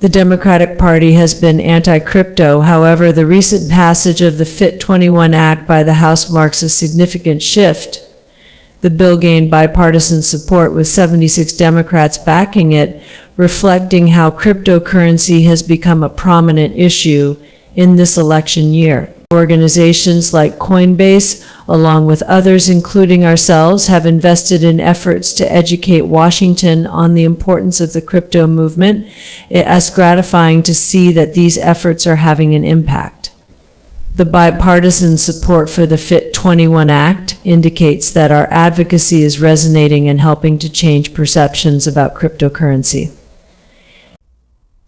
The Democratic Party has been anti-crypto. However, the recent passage of the FIT21 Act by the House marks a significant shift. The bill gained bipartisan support with 76 Democrats backing it, reflecting how cryptocurrency has become a prominent issue in this election year. Organizations like Coinbase, along with others including ourselves, have invested in efforts to educate Washington on the importance of the crypto movement. It's gratifying to see that these efforts are having an impact. The bipartisan support for the FIT21 Act indicates that our advocacy is resonating and helping to change perceptions about cryptocurrency.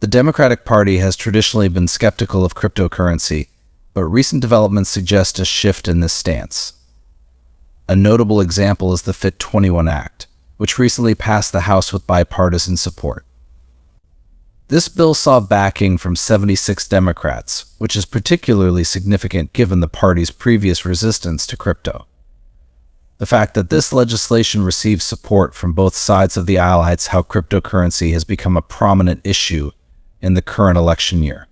The Democratic Party has traditionally been skeptical of cryptocurrency, but recent developments suggest a shift in this stance. A notable example is the FIT21 Act, which recently passed the House with bipartisan support. This bill saw backing from 76 Democrats, which is particularly significant given the party's previous resistance to crypto. The fact that this legislation receives support from both sides of the aisle highlights how cryptocurrency has become a prominent issue in the current election year.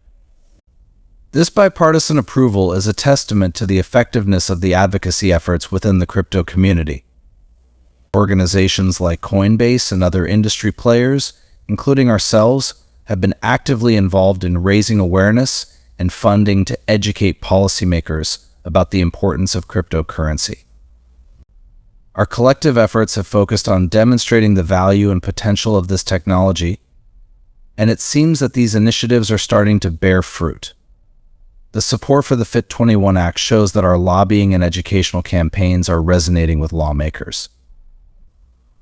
This bipartisan approval is a testament to the effectiveness of the advocacy efforts within the crypto community. Organizations like Coinbase and other industry players, including ourselves, have been actively involved in raising awareness and funding to educate policymakers about the importance of cryptocurrency. Our collective efforts have focused on demonstrating the value and potential of this technology, and it seems that these initiatives are starting to bear fruit. The support for the FIT21 Act shows that our lobbying and educational campaigns are resonating with lawmakers.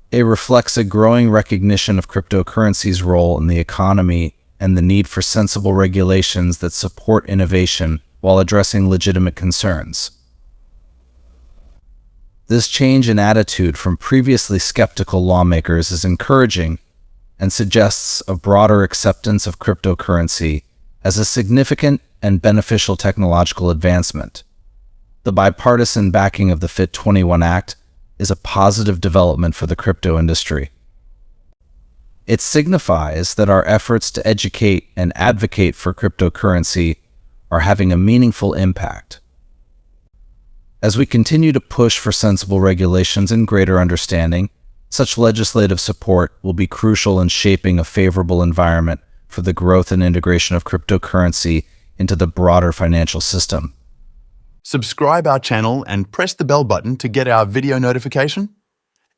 It reflects a growing recognition of cryptocurrency's role in the economy and the need for sensible regulations that support innovation while addressing legitimate concerns. This change in attitude from previously skeptical lawmakers is encouraging and suggests a broader acceptance of cryptocurrency as a significant and beneficial technological advancement. The bipartisan backing of the FIT21 Act is a positive development for the crypto industry. It signifies that our efforts to educate and advocate for cryptocurrency are having a meaningful impact. As we continue to push for sensible regulations and greater understanding, such legislative support will be crucial in shaping a favorable environment for the growth and integration of cryptocurrency into the broader financial system. Subscribe our channel and press the bell button to get our video notification.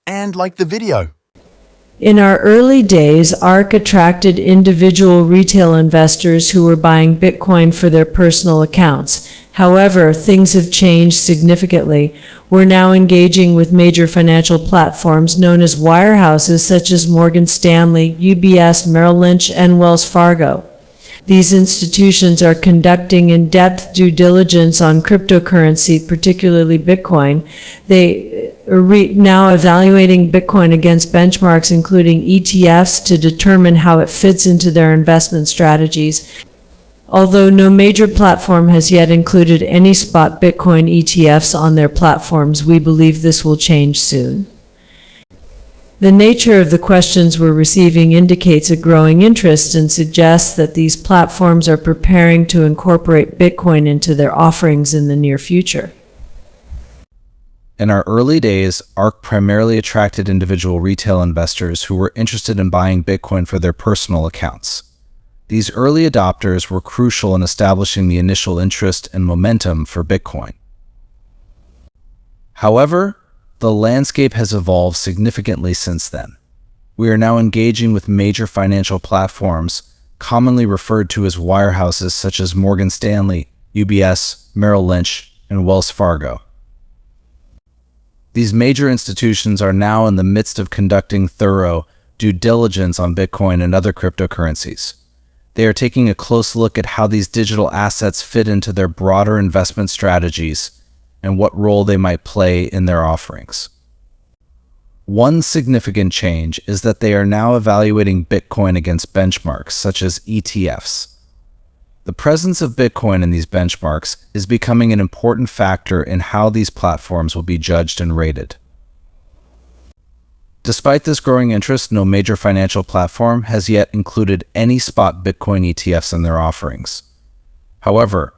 And like the video. In our early days, ARK attracted individual retail investors who were buying Bitcoin for their personal accounts. However, things have changed significantly. We're now engaging with major financial platforms known as wirehouses such as Morgan Stanley, UBS, Merrill Lynch, and Wells Fargo. These institutions are conducting in-depth due diligence on cryptocurrency, particularly Bitcoin. They are now evaluating Bitcoin against benchmarks, including ETFs, to determine how it fits into their investment strategies. Although no major platform has yet included any spot Bitcoin ETFs on their platforms, we believe this will change soon. The nature of the questions we're receiving indicates a growing interest and suggests that these platforms are preparing to incorporate Bitcoin into their offerings in the near future. In our early days, ARK primarily attracted individual retail investors who were interested in buying Bitcoin for their personal accounts. These early adopters were crucial in establishing the initial interest and momentum for Bitcoin. However, the landscape has evolved significantly since then. We are now engaging with major financial platforms, commonly referred to as wirehouses such as Morgan Stanley, UBS, Merrill Lynch, and Wells Fargo. These major institutions are now in the midst of conducting thorough due diligence on Bitcoin and other cryptocurrencies. They are taking a close look at how these digital assets fit into their broader investment strategies and what role they might play in their offerings. One significant change is that they are now evaluating Bitcoin against benchmarks such as ETFs. The presence of Bitcoin in these benchmarks is becoming an important factor in how these platforms will be judged and rated. Despite this growing interest, no major financial platform has yet included any spot Bitcoin ETFs in their offerings. However,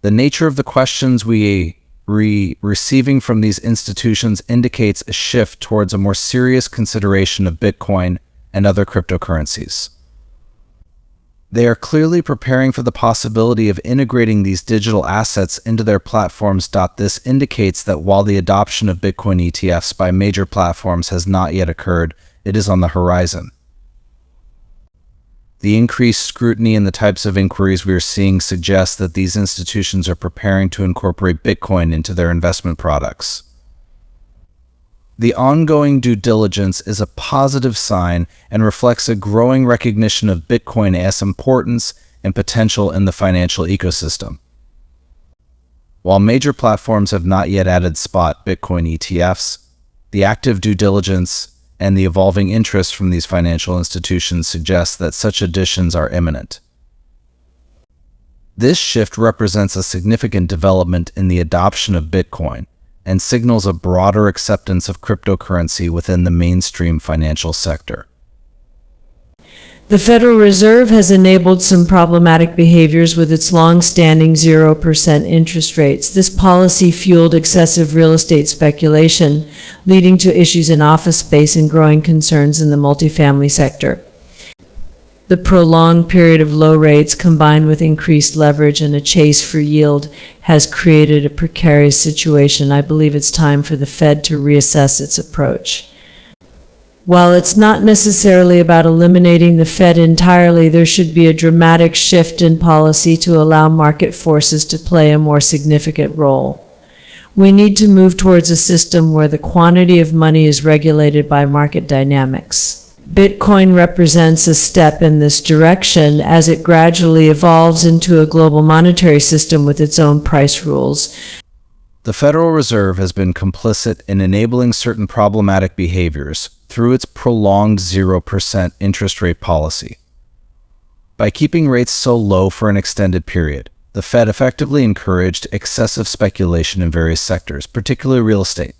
the nature of the questions we receiving from these institutions indicates a shift towards a more serious consideration of Bitcoin and other cryptocurrencies. They are clearly preparing for the possibility of integrating these digital assets into their platforms. This indicates that while the adoption of Bitcoin ETFs by major platforms has not yet occurred, it is on the horizon. The increased scrutiny in the types of inquiries we are seeing suggests that these institutions are preparing to incorporate Bitcoin into their investment products. The ongoing due diligence is a positive sign and reflects a growing recognition of Bitcoin's importance and potential in the financial ecosystem. While major platforms have not yet added spot Bitcoin ETFs, the active due diligence and the evolving interest from these financial institutions suggests that such additions are imminent. This shift represents a significant development in the adoption of Bitcoin and signals a broader acceptance of cryptocurrency within the mainstream financial sector. The Federal Reserve has enabled some problematic behaviors with its long-standing 0% interest rates. This policy fueled excessive real estate speculation, leading to issues in office space and growing concerns in the multifamily sector. The prolonged period of low rates, combined with increased leverage and a chase for yield, has created a precarious situation. I believe it's time for the Fed to reassess its approach. While it's not necessarily about eliminating the Fed entirely, there should be a dramatic shift in policy to allow market forces to play a more significant role. We need to move towards a system where the quantity of money is regulated by market dynamics. Bitcoin represents a step in this direction as it gradually evolves into a global monetary system with its own price rules. The Federal Reserve has been complicit in enabling certain problematic behaviors through its prolonged 0% interest rate policy. By keeping rates so low for an extended period, the Fed effectively encouraged excessive speculation in various sectors, particularly real estate.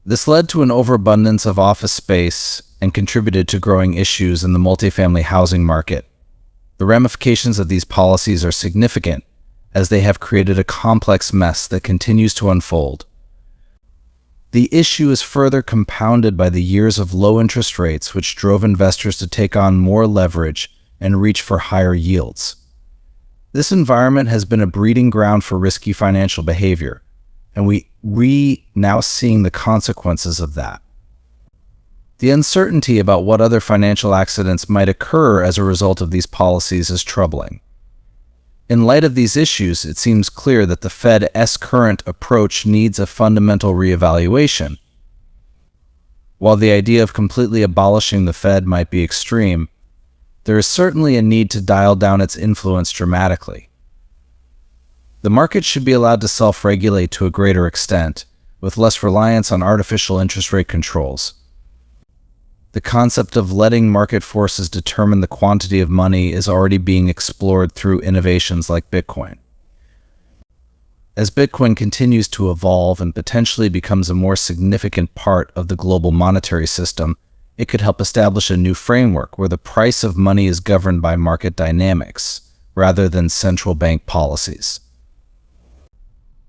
This led to an overabundance of office space and contributed to growing issues in the multifamily housing market. The ramifications of these policies are significant, as they have created a complex mess that continues to unfold. The issue is further compounded by the years of low interest rates, which drove investors to take on more leverage and reach for higher yields. This environment has been a breeding ground for risky financial behavior, and we now seeing the consequences of that. The uncertainty about what other financial accidents might occur as a result of these policies is troubling. In light of these issues, it seems clear that the Fed's current approach needs a fundamental reevaluation. While the idea of completely abolishing the Fed might be extreme, there is certainly a need to dial down its influence dramatically. The market should be allowed to self-regulate to a greater extent, with less reliance on artificial interest rate controls. The concept of letting market forces determine the quantity of money is already being explored through innovations like Bitcoin. As Bitcoin continues to evolve and potentially becomes a more significant part of the global monetary system, it could help establish a new framework where the price of money is governed by market dynamics rather than central bank policies.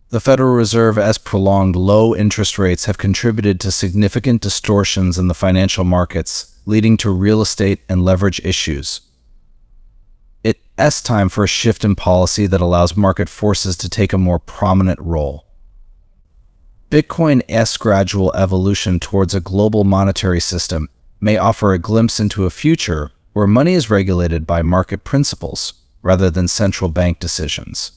The Federal Reserve's prolonged low interest rates have contributed to significant distortions in the financial markets, leading to real estate and leverage issues. It's time for a shift in policy that allows market forces to take a more prominent role. Bitcoin's gradual evolution towards a global monetary system may offer a glimpse into a future where money is regulated by market principles rather than central bank decisions.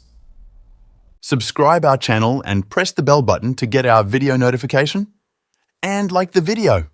Subscribe our channel and press the bell button to get our video notification. And like the video.